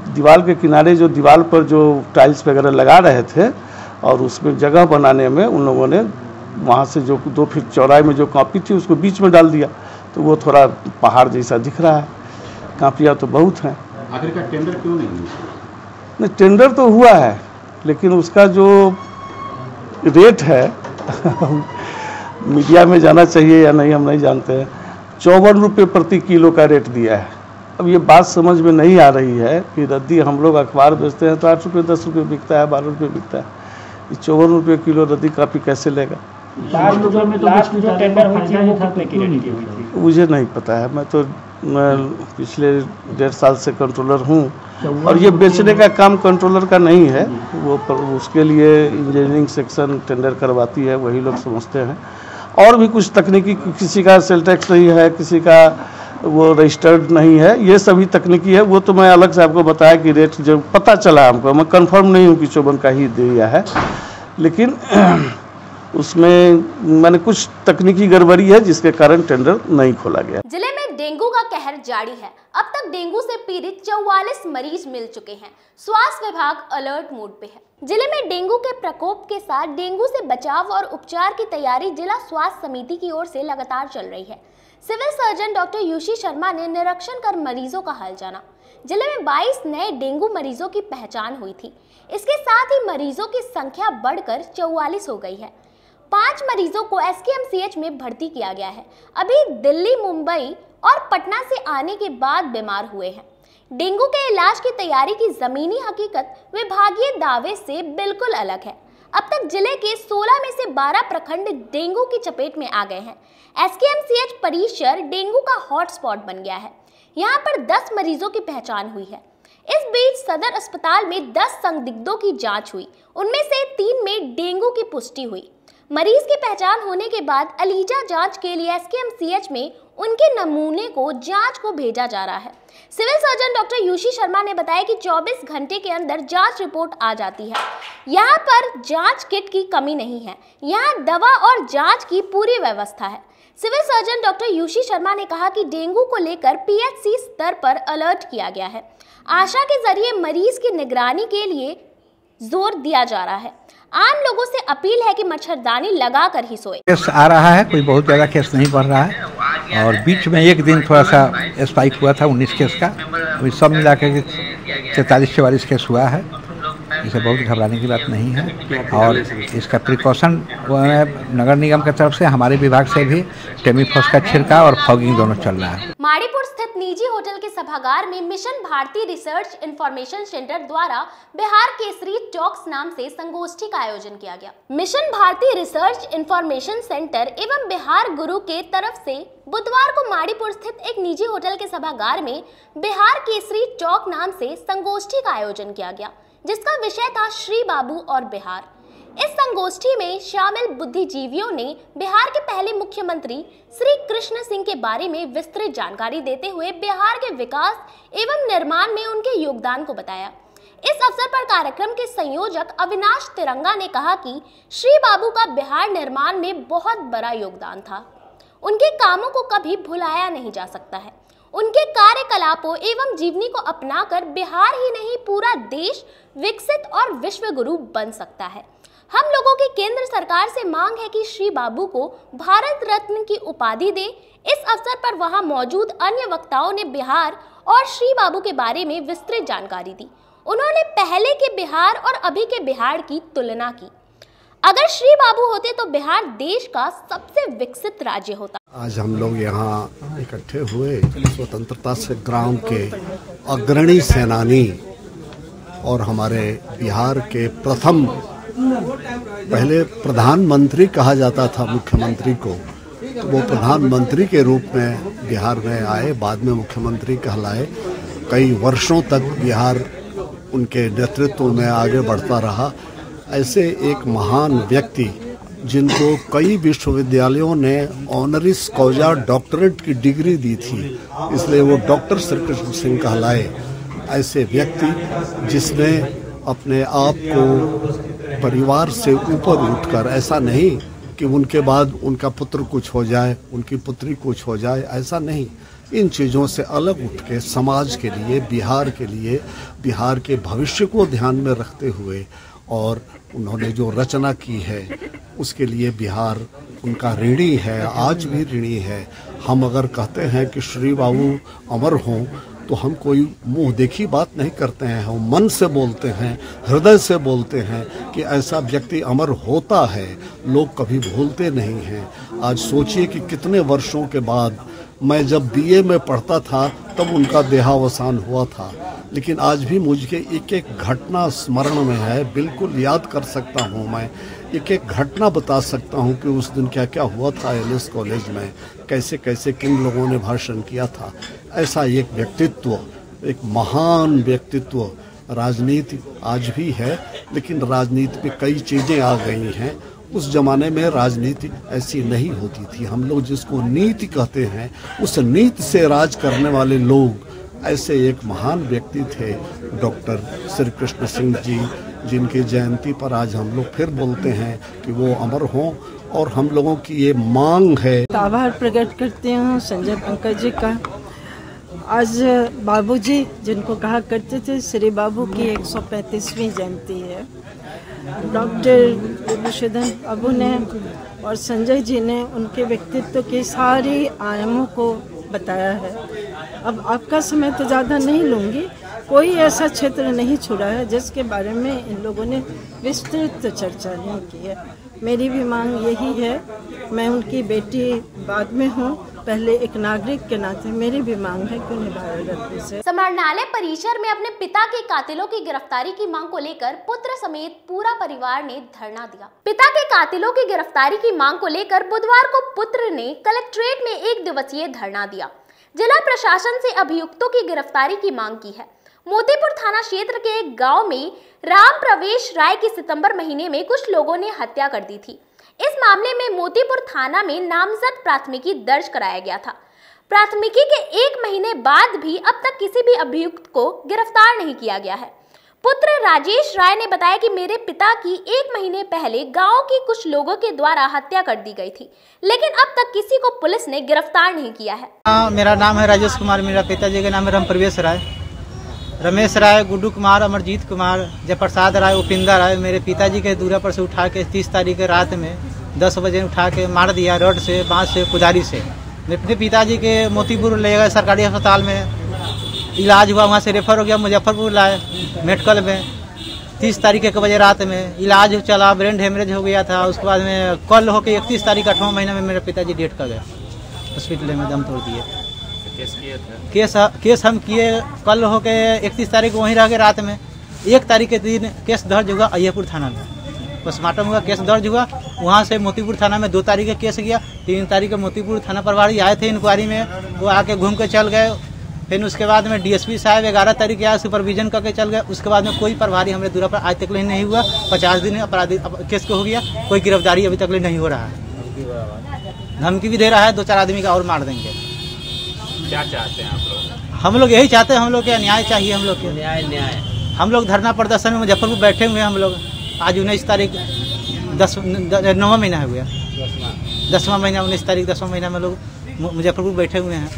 दीवार के किनारे जो दीवार पर जो टाइल्स वगैरह लगा रहे थे, और उसमें जगह बनाने में उन लोगों ने वहाँ से जो 2 फीट चौड़ाई में जो कापी थी उसको बीच में डाल दिया, तो वो थोड़ा पहाड़ जैसा दिख रहा है। कापियाँ तो बहुत हैं। आखिरकार टेंडर क्यों नहीं? टेंडर तो हुआ है, लेकिन उसका जो रेट है मीडिया में जाना चाहिए या नहीं हम नहीं जानते हैं, 54 रुपये प्रति किलो का रेट दिया है। अब ये बात समझ में नहीं आ रही है कि रद्दी हम लोग अखबार बेचते हैं तो 8 रुपये 10 रुपये बिकता है, 12 रुपये बिकता है, ये 54 रुपये किलो रद्दी कापी कैसे लेगा? मुझे नहीं पता है, मैं तो पिछले 1.5 साल से कंट्रोलर हूँ, और ये बेचने का काम कंट्रोलर का नहीं है, वो उसके लिए इंजीनियरिंग सेक्शन टेंडर करवाती है, वही लोग समझते हैं। और भी कुछ तकनीकी, किसी का सेल टैक्स नहीं है, किसी का वो रजिस्टर्ड नहीं है, ये सभी तकनीकी है। वो तो मैं अलग से आपको बताया कि रेट जो पता चला हमको, मैं कंफर्म नहीं हूँ कि 54 का ही दिया है, लेकिन उसमें मैंने कुछ तकनीकी गड़बड़ी है जिसके कारण टेंडर नहीं खोला गया। जिले में डेंगू का कहर जारी है। अब तक डेंगू से पीड़ित 44 मरीज मिल चुके हैं। स्वास्थ्य विभाग अलर्ट मोड पे है। जिले में डेंगू के प्रकोप के साथ डेंगू से बचाव और उपचार की तैयारी जिला स्वास्थ्य समिति की ओर से लगातार चल रही है। सिविल सर्जन डॉक्टर यूशी शर्मा ने निरीक्षण कर मरीजों का हाल जाना। जिले में 22 नए डेंगू मरीजों की पहचान हुई थी। इसके साथ ही मरीजों की संख्या बढ़कर 44 हो गई है। 5 मरीजों को SKMCH में भर्ती किया गया है। अभी दिल्ली, मुंबई और पटना से आने के बाद बीमार हुए हैं। डेंगू के इलाज की तैयारी की जमीनी हकीकत विभागीय दावे से बिल्कुल अलग है। अब तक जिले के 16 में से 12 प्रखंड डेंगू की चपेट में आ गए हैं। SKMCH परिसर डेंगू का हॉटस्पॉट बन गया है। यहाँ पर 10 मरीजों की पहचान हुई है। इस बीच सदर अस्पताल में 10 संदिग्धों की जांच हुई, उनमें से 3 में डेंगू की पुष्टि हुई। मरीज की पहचान होने के बाद अलीजा जांच के लिए SKMCH में उनके नमूने को जांच को भेजा जा रहा है। सिविल सर्जन डॉक्टर यूशी शर्मा ने बताया कि 24 घंटे के अंदर जांच रिपोर्ट आ जाती है। यहाँ पर जांच किट की कमी नहीं है। यहाँ दवा और जांच की पूरी व्यवस्था है। सिविल सर्जन डॉक्टर यूशी शर्मा ने कहा कि डेंगू को लेकर PHC स्तर पर अलर्ट किया गया है। आशा के जरिए मरीज की निगरानी के लिए जोर दिया जा रहा है। आम लोगों से अपील है कि मच्छरदानी लगाकर ही सोए। केस आ रहा है, कोई बहुत ज़्यादा केस नहीं बढ़ रहा है, और बीच में एक दिन थोड़ा सा स्पाइक हुआ था 19 केस का। अभी सब मिला के 43-44 केस हुआ है। इसे बहुत घबराने की बात नहीं है, और इसका प्रिकॉशन नगर निगम की तरफ से हमारे विभाग से भी टेमीफॉस का छिड़काव और फॉगिंग दोनों चल रहा है। माड़ीपुर स्थित निजी होटल के सभागार में Mission Bharati Research Information Centre द्वारा बिहार केसरी टॉक्स नाम से संगोष्ठी का आयोजन किया गया। Mission Bharati Research Information Centre एवं बिहार गुरु के तरफ से बुधवार को माड़ीपुर स्थित एक निजी होटल के सभागार में बिहार केसरी टॉक नाम से संगोष्ठी का आयोजन किया गया, जिसका विषय था श्री बाबू और बिहार। इस संगोष्ठी में शामिल बुद्धिजीवियों ने बिहार के पहले मुख्यमंत्री श्री कृष्ण सिंह के बारे में विस्तृत जानकारी देते हुए बिहार के विकास एवं निर्माण में उनके योगदान को बताया। इस अवसर पर कार्यक्रम के संयोजक अविनाश तिरंगा ने कहा कि श्री बाबू का बिहार निर्माण में बहुत बड़ा योगदान था। उनके कामों को कभी भुलाया नहीं जा सकता है। उनके कार्यकलापों एवं जीवनी को अपनाकर बिहार ही नहीं पूरा देश विकसित और विश्व गुरु बन सकता है। हम लोगों की केंद्र सरकार से मांग है कि श्री बाबू को भारत रत्न की उपाधि दे। इस अवसर पर वहां मौजूद अन्य वक्ताओं ने बिहार और श्री बाबू के बारे में विस्तृत जानकारी दी। उन्होंने पहले के बिहार और अभी के बिहार की तुलना की। अगर श्री बाबू होते तो बिहार देश का सबसे विकसित राज्य होता। आज हम लोग यहाँ इकट्ठे हुए स्वतंत्रता संग्राम के अग्रणी सेनानी और हमारे बिहार के प्रथम, पहले प्रधानमंत्री कहा जाता था मुख्यमंत्री को, तो वो प्रधानमंत्री के रूप में बिहार में आए, बाद में मुख्यमंत्री कहलाए। कई वर्षों तक बिहार उनके नेतृत्व में आगे बढ़ता रहा। ऐसे एक महान व्यक्ति जिनको कई विश्वविद्यालयों ने ऑनरिस कॉजा डॉक्टरेट की डिग्री दी थी, इसलिए वो डॉक्टर श्री कृष्ण सिंह कहलाए। ऐसे व्यक्ति जिसने अपने आप को परिवार से ऊपर उठकर, ऐसा नहीं कि उनके बाद उनका पुत्र कुछ हो जाए, उनकी पुत्री कुछ हो जाए, ऐसा नहीं, इन चीज़ों से अलग उठ के समाज के लिए, बिहार के भविष्य को ध्यान में रखते हुए और उन्होंने जो रचना की है उसके लिए बिहार उनका ऋणी है, आज भी ऋणी है। हम अगर कहते हैं कि श्री बाबू अमर हों तो हम कोई मुंह देखी बात नहीं करते हैं, हम मन से बोलते हैं, हृदय से बोलते हैं कि ऐसा व्यक्ति अमर होता है, लोग कभी भूलते नहीं हैं। आज सोचिए कि कितने वर्षों के बाद, मैं जब बीए में पढ़ता था तब उनका देहावसान हुआ था, लेकिन आज भी मुझे एक एक घटना स्मरण में है, बिल्कुल याद कर सकता हूँ। मैं एक एक घटना बता सकता हूँ कि उस दिन क्या क्या हुआ था एलएस कॉलेज में, कैसे कैसे किन लोगों ने भाषण किया था। ऐसा एक व्यक्तित्व, एक महान व्यक्तित्व। राजनीति आज भी है, लेकिन राजनीति में कई चीज़ें आ गई हैं। उस जमाने में राजनीति ऐसी नहीं होती थी। हम लोग जिसको नीति कहते हैं, उस नीति से राज करने वाले लोग, ऐसे एक महान व्यक्ति थे डॉक्टर श्री कृष्ण सिंह जी, जिनकी जयंती पर आज हम लोग फिर बोलते हैं कि वो अमर हों। और हम लोगों की ये मांग है। आभार प्रकट करते हैं संजय पंकज जी का। आज बाबूजी जिनको कहा करते थे, श्री बाबू की 135वीं जयंती है। डॉक्टर विशुद्धन बाबू ने और संजय जी ने उनके व्यक्तित्व के सारी आयामों को बताया है। अब आपका समय तो ज़्यादा नहीं लूँगी। कोई ऐसा क्षेत्र नहीं छोड़ा है जिसके बारे में इन लोगों ने विस्तृत चर्चा नहीं की है। मेरी भी मांग यही है, मैं उनकी बेटी बाद में हूँ, पहले एक नागरिक के नाते मेरी भी मांग है कि उन्हें भारत रत्न से। समरणालय परिसर में अपने पिता के कातिलों की गिरफ्तारी की मांग को लेकर पुत्र समेत पूरा परिवार ने धरना दिया। पिता के कातिलों की गिरफ्तारी की मांग को लेकर बुधवार को पुत्र ने कलेक्ट्रेट में 1 दिवसीय धरना दिया। जिला प्रशासन से अभियुक्तों की गिरफ्तारी की मांग की है। मोतीपुर थाना क्षेत्र के एक गांव में राम प्रवेश राय की सितंबर महीने में कुछ लोगों ने हत्या कर दी थी। इस मामले में मोतीपुर थाना में नामजद प्राथमिकी दर्ज कराया गया था। प्राथमिकी के 1 महीने बाद भी अब तक किसी भी अभियुक्त को गिरफ्तार नहीं किया गया है। पुत्र राजेश राय ने बताया कि मेरे पिता की 1 महीने पहले गांव की कुछ लोगों के द्वारा हत्या कर दी गई थी, लेकिन अब तक किसी को पुलिस ने गिरफ्तार नहीं किया है। मेरा नाम है राजेश कुमार, मेरा पिताजी का नाम है राम प्रवेश राय, रमेश राय, गुड्डू कुमार, अमरजीत कुमार, जयप्रसाद राय, उपिंदर राय। मेरे पिताजी के दूरा पर से उठा के 30 तारीख के रात में 10 बजे उठा के मार दिया, रड से, बांस से, कुदारी से। मेरे पिताजी के मोतीपुर ले गए सरकारी अस्पताल में, इलाज हुआ, वहाँ से रेफर हो गया, मुजफ्फरपुर लाए मेडिकल में। 30 तारीख के बजे रात में इलाज चला, ब्रेन हेमरेज हो गया था। उसके बाद में कल होकर 31 तारीख 8वां महीना में मेरे पिताजी डेट कर गए, हॉस्पिटल में दम तोड़ दिए। केस हम किए कल होके 31 तारीख वहीं रह गए रात में। 1 तारीख के दिन केस दर्ज हुआ अय्यपुर थाना में, पोस्टमार्टम हुआ, केस दर्ज हुआ। वहाँ से मोतीपुर थाना में 2 तारीख के केस गया। 3 तारीख को मोतीपुर थाना प्रभारी आए थे इंक्वायरी में, वो आके घूम के चल गए। फिर उसके बाद में डीएसपी साहब 11 तारीख आया, सुपरविजन करके चल गए। उसके बाद में कोई प्रभारी हमारे दूरा पर आज तक नहीं हुआ। 50 दिन अपराधी केस को हो गया, कोई गिरफ्तारी अभी तक नहीं हो रहा है। धमकी भी दे रहा है 2-4 आदमी का और मार देंगे। क्या चाहते हैं आप लोग? हम लोग यही चाहते हैं, हम लोग के न्याय चाहिए। हम लोग के न्याय हम लोग धरना प्रदर्शन में मुजफ्फरपुर बैठे हुए हैं। हम लोग आज 19 तारीख 9वां महीना हो गया, 10वां महीना 19 तारीख 10वां महीना में लोग मुजफ्फरपुर बैठे हुए हैं।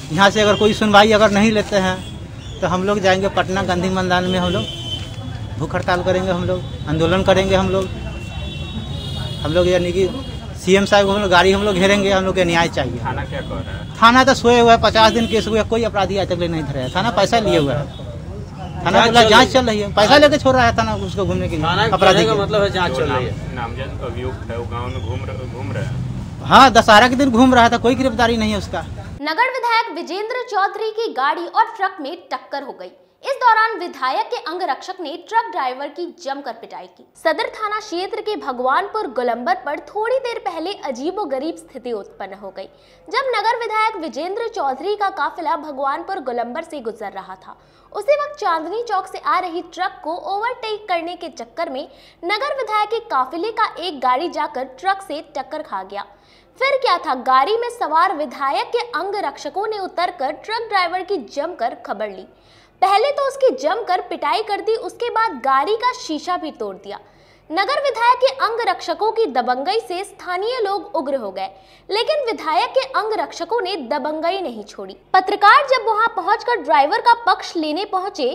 यहाँ से अगर कोई सुनवाई अगर नहीं लेते हैं तो हम लोग जाएंगे पटना गांधी मैदान में, हम लोग भूख हड़ताल करेंगे, हम लोग आंदोलन करेंगे। हम लोग हम लोग यानी कि सीएम साहब हम लोग गाड़ी हम लोग घेरेंगे, हम लोग को न्याय चाहिए। थाना क्या कह रहा है? थाना तो सोए हुआ है, 50 दिन केस हुआ, कोई अपराधी आज तक नहीं धरा है। थाना पैसा लिए हुआ है, थाना बोला जांच चल रही है, पैसा लेके छोड़ रहा है थाना उसको घूमने के लिए। अपराधी का मतलब है जांच चल रही है। नामजद अभियुक्त है वो गाँव में घूम रहे हैं। हाँ, दशहरा के दिन घूम रहा था, कोई गिरफ्तारी नहीं है उसका। नगर विधायक विजेंद्र चौधरी की गाड़ी और ट्रक में टक्कर हो गई। इस दौरान विधायक के अंगरक्षक ने ट्रक ड्राइवर की जमकर पिटाई की। सदर थाना क्षेत्र के भगवानपुर गोलंबर पर थोड़ी देर पहले अजीबोगरीब स्थिति उत्पन्न हो गई, जब नगर विधायक विजेंद्र चौधरी का काफिला भगवानपुर गोलंबर से गुजर रहा था। उसी वक्त चांदनी चौक से आ रही ट्रक को ओवरटेक करने के चक्कर में नगर विधायक के काफिले का एक गाड़ी जाकर ट्रक से टक्कर खा गया। फिर क्या था, गाड़ी में सवार विधायक के अंगरक्षकों ने उतरकर ट्रक ड्राइवर की जमकर खबर ली। पहले तो उसकी जमकर पिटाई कर दी, उसके बाद गाड़ी का शीशा भी तोड़ दिया। नगर विधायक के अंगरक्षकों की दबंगई से स्थानीय लोग उग्र हो गए, लेकिन विधायक के अंगरक्षकों ने दबंगई नहीं छोड़ी। पत्रकार जब वहां पहुंचकर ड्राइवर का पक्ष लेने पहुंचे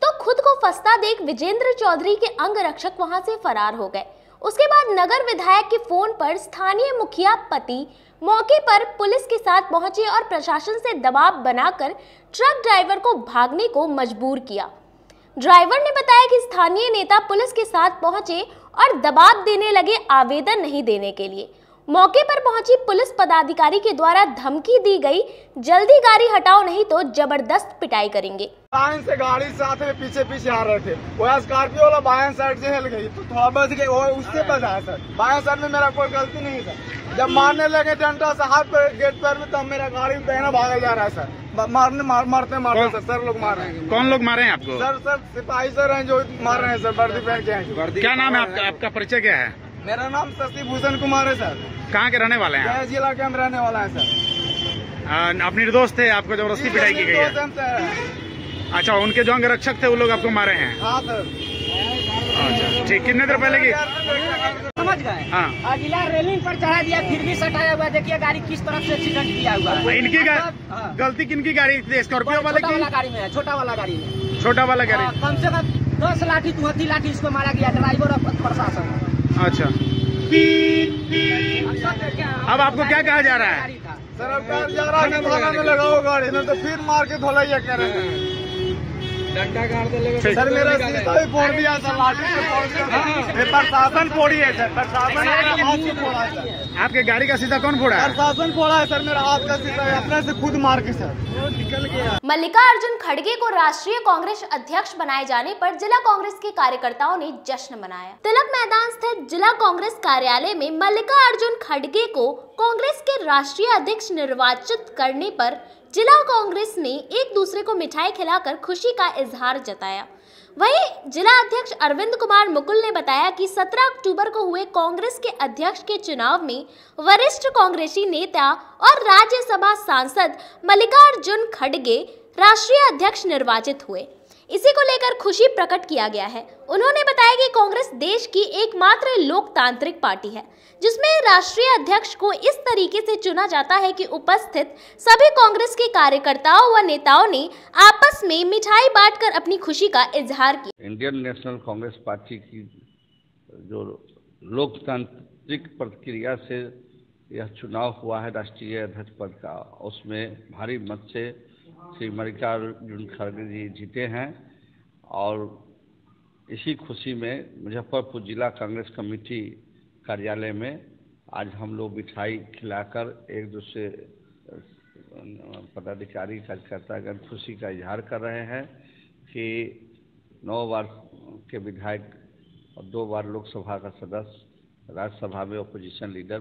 तो खुद को फंसता देख विजेंद्र चौधरी के अंगरक्षक वहां से फरार हो गए। उसके बाद नगर विधायक के फोन पर स्थानीय मुखिया पति मौके पर पुलिस के साथ पहुंचे और प्रशासन से दबाव बनाकर ट्रक ड्राइवर को भागने को मजबूर किया। ड्राइवर ने बताया कि स्थानीय नेता पुलिस के साथ पहुंचे और दबाव देने लगे आवेदन नहीं देने के लिए। मौके पर पहुंची पुलिस पदाधिकारी के द्वारा धमकी दी गई, जल्दी गाड़ी हटाओ नहीं तो जबरदस्त पिटाई करेंगे। लाइन से गाड़ी साथ में पीछे आ रहे थे, वो स्कॉर्पियो वाला बाएं साइड से हिल गई तो थोड़ा बच गई, वो उससे बचा है सर। बाएं साइड में मेरा कोई गलती नहीं था। जब मारने लगे डंडा से हाथ पे गेट पर में, तब मेरा गाड़ी बहना भागा जा रहा है सर। मारते सर लोग मार रहे हैं। कौन लोग मारे हैं आपको? सर सिपाही सर हैं जो मार रहे हैं सर, वर्दी पहन के हैं। क्या नाम है आपका परिचय क्या है? मेरा नाम शशि भूषण कुमार है सर। कहाँ के रहने वाले हैं? गया जिला के हम रहने वाला है सर। आप निर्दोष थे, आपको जबरदस्ती पिटाई की गई है? अच्छा, उनके जो अंगरक्षक थे वो लोग आपको मारे हैं? हाँ सर। अच्छा ठीक, कितने देर पहले की? समझ गए। हाँ, अगला रेलिंग पर चढ़ा दिया, फिर भी सटाया हुआ। देखिए गाड़ी किस तरफ से एक्सीडेंट किया हुआ है। इनकी गलती किनकी गाड़ी थी? स्कॉर्पियो वाले की? गाड़ी में है, छोटा वाला गाड़ी में। छोटा वाला गाड़ी? कम से कम 10 लाठी 32 लाठी इसको मारा गया, ड्राइवर और प्रशासन। अच्छा, अब आपको क्या कहा जा रहा है? सर अब कहा जा रहा है थाना में लगाओ गाड़ी, नहीं तो फिर मार के धोलैया करेंगे। डंडा गाड़ दे सर, मेरा शीशा भी फोड़ दिया सर, लाठी से फोड़ दिया। प्रशासन फोड़ी है सर, प्रशासन हाथ से फोड़ा है सर। आपके गाड़ी का शीशा कौन फोड़ा है? प्रशासन फोड़ा है सर, मेरा हाथ का शीशा अपने से खुद मार के सर निकल गया। मल्लिकार्जुन खड़गे को राष्ट्रीय कांग्रेस अध्यक्ष बनाए जाने पर जिला कांग्रेस के कार्यकर्ताओं ने जश्न मनाया। तिलक मैदान स्थित जिला कांग्रेस कार्यालय में मल्लिकार्जुन खड़गे को कांग्रेस के राष्ट्रीय अध्यक्ष निर्वाचित करने पर जिला कांग्रेस ने एक दूसरे को मिठाई खिलाकर खुशी का इजहार जताया। वहीं जिला अध्यक्ष अरविंद कुमार मुकुल ने बताया कि 17 अक्टूबर को हुए कांग्रेस के अध्यक्ष के चुनाव में वरिष्ठ कांग्रेसी नेता और राज्यसभा सांसद मल्लिकार्जुन खड़गे राष्ट्रीय अध्यक्ष निर्वाचित हुए। इसी को लेकर खुशी प्रकट किया गया है। उन्होंने बताया कि कांग्रेस देश की एकमात्र लोकतांत्रिक पार्टी है जिसमें राष्ट्रीय अध्यक्ष को इस तरीके से चुना जाता है कि उपस्थित सभी कांग्रेस के कार्यकर्ताओं व नेताओं ने आपस में मिठाई बांटकर अपनी खुशी का इजहार किया। इंडियन नेशनल कांग्रेस पार्टी की जो लोकतांत्रिक प्रक्रिया से यह चुनाव हुआ है राष्ट्रीय अध्यक्ष पद का, उसमें भारी मत से श्री मल्लिकार्जुन खड़गे जी जीते हैं और इसी खुशी में मुजफ्फरपुर जिला कांग्रेस कमेटी कार्यालय में आज हम लोग मिठाई खिलाकर एक दूसरे पदाधिकारी कार्यकर्तागण खुशी का इजहार कर रहे हैं कि 9 बार के विधायक और 2 बार लोकसभा का सदस्य, राज्यसभा में अपोजिशन लीडर,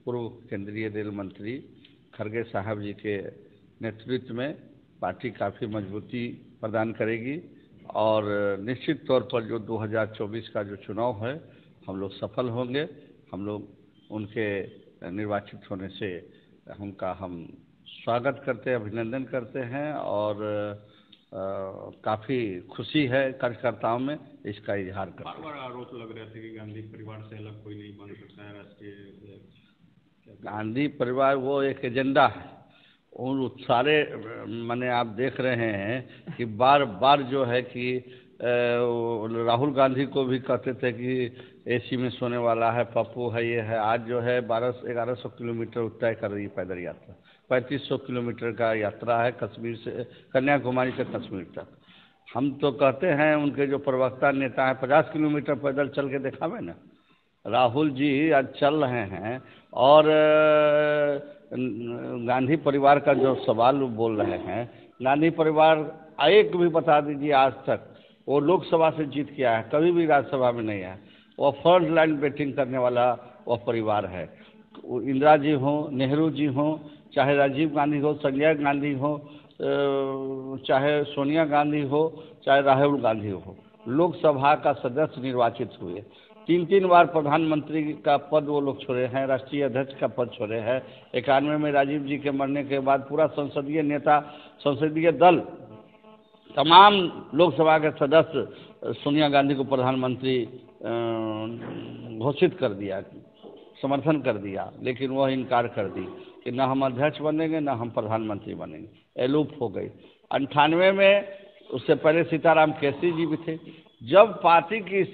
पूर्व केंद्रीय रेल मंत्री खड़गे साहब जी के नेतृत्व में पार्टी काफ़ी मजबूती प्रदान करेगी और निश्चित तौर पर जो 2024 का जो चुनाव है हम लोग सफल होंगे। हम लोग उनके निर्वाचित होने से उनका हम स्वागत करते हैं, अभिनंदन करते हैं और काफ़ी खुशी है कार्यकर्ताओं में, इसका इजहार करते हैं। बार आरोप लग रहे थे कि गांधी परिवार से अलग कोई नहीं बन सकता है राष्ट्रीय। गांधी परिवार वो एक एजेंडा है और सारे माने आप देख रहे हैं कि बार बार जो है कि राहुल गांधी को भी कहते थे कि एसी में सोने वाला है, पप्पू है, ये है। आज जो है 1100 किलोमीटर तय कर रही है पैदल यात्रा। 3500 किलोमीटर का यात्रा है कश्मीर से, कन्याकुमारी से कश्मीर तक। हम तो कहते हैं उनके जो प्रवक्ता नेता हैं 50 किलोमीटर पैदल चल के दिखावे ना। राहुल जी आज चल रहे हैं और गांधी परिवार का जो सवाल बोल रहे हैं, गांधी परिवार एक भी बता दीजिए आज तक वो लोकसभा से जीत के आया है, कभी भी राज्यसभा में नहीं आया। वो फर्स्ट लाइन बैटिंग करने वाला वह परिवार है। इंदिरा जी हो, नेहरू जी हो, चाहे राजीव गांधी हो, संजय गांधी हो, चाहे सोनिया गांधी हो, चाहे राहुल गांधी हो, लोकसभा का सदस्य निर्वाचित हुए। 3 बार प्रधानमंत्री का पद वो लोग छोड़े हैं, राष्ट्रीय अध्यक्ष का पद छोड़े हैं। 91 में राजीव जी के मरने के बाद पूरा संसदीय नेता, संसदीय दल, तमाम लोकसभा के सदस्य सोनिया गांधी को प्रधानमंत्री घोषित कर दिया, समर्थन कर दिया, लेकिन वह इनकार कर दी कि न हम अध्यक्ष बनेंगे न हम प्रधानमंत्री बनेंगे। एलूप हो गई। 98 में उससे पहले सीताराम केसरी जी भी थे। जब पार्टी की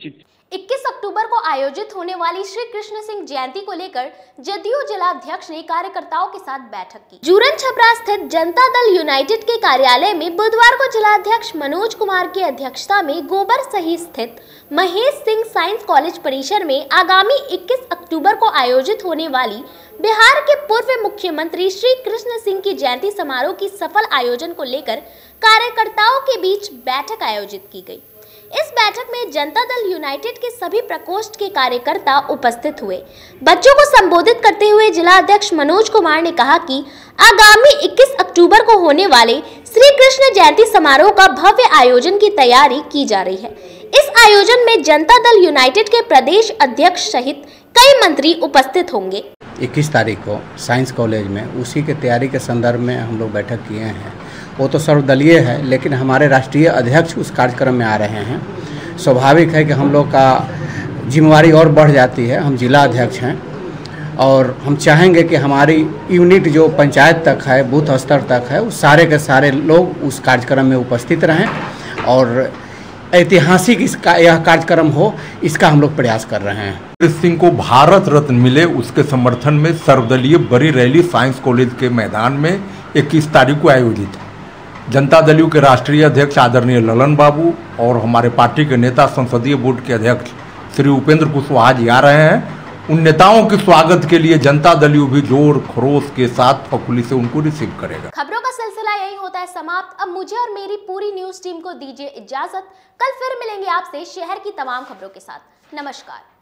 21 अक्टूबर को आयोजित होने वाली श्री कृष्ण सिंह जयंती को लेकर जदयू जिलाध्यक्ष ने कार्यकर्ताओं के साथ बैठक की। जूरन छपरा स्थित जनता दल यूनाइटेड के कार्यालय में बुधवार को जिलाध्यक्ष मनोज कुमार की अध्यक्षता में गोबर सही स्थित महेश सिंह साइंस कॉलेज परिसर में आगामी 21 अक्टूबर को आयोजित होने वाली बिहार के पूर्व मुख्यमंत्री श्री कृष्ण सिंह की जयंती समारोह की सफल आयोजन को लेकर कार्यकर्ताओं के बीच बैठक आयोजित की गई। इस बैठक में जनता दल यूनाइटेड के सभी प्रकोष्ठ के कार्यकर्ता उपस्थित हुए। बच्चों को संबोधित करते हुए जिला अध्यक्ष मनोज कुमार ने कहा कि आगामी 21 अक्टूबर को होने वाले श्री कृष्ण जयंती समारोह का भव्य आयोजन की तैयारी की जा रही है। इस आयोजन में जनता दल यूनाइटेड के प्रदेश अध्यक्ष सहित कई मंत्री उपस्थित होंगे। 21 तारीख को साइंस कॉलेज में उसी के तैयारी के संदर्भ में हम लोग बैठक किए हैं। वो तो सर्वदलीय है, लेकिन हमारे राष्ट्रीय अध्यक्ष उस कार्यक्रम में आ रहे हैं। स्वाभाविक है कि हम लोग का जिम्मेवारी और बढ़ जाती है। हम जिला अध्यक्ष हैं और हम चाहेंगे कि हमारी यूनिट जो पंचायत तक है, बूथ स्तर तक है, उस सारे के सारे लोग उस कार्यक्रम में उपस्थित रहें और ऐतिहासिक इसका यह कार्यक्रम हो, इसका हम लोग प्रयास कर रहे हैं। कृष्ण सिंह को भारत रत्न मिले, उसके समर्थन में सर्वदलीय बड़ी रैली साइंस कॉलेज के मैदान में 21 तारीख को आयोजित है। जनता दल यू के राष्ट्रीय अध्यक्ष आदरणीय ललन बाबू और हमारे पार्टी के नेता संसदीय बोर्ड के अध्यक्ष श्री उपेंद्र कुशवाहा जी आ रहे हैं। उन नेताओं के स्वागत के लिए जनता दल यू भी जोर खरोश के साथ फकुली से उनको रिसीव करेगा। खबरों का सिलसिला यही होता है समाप्त। अब मुझे और मेरी पूरी न्यूज टीम को दीजिए इजाजत। कल फिर मिलेंगे आपसे शहर की तमाम खबरों के साथ। नमस्कार।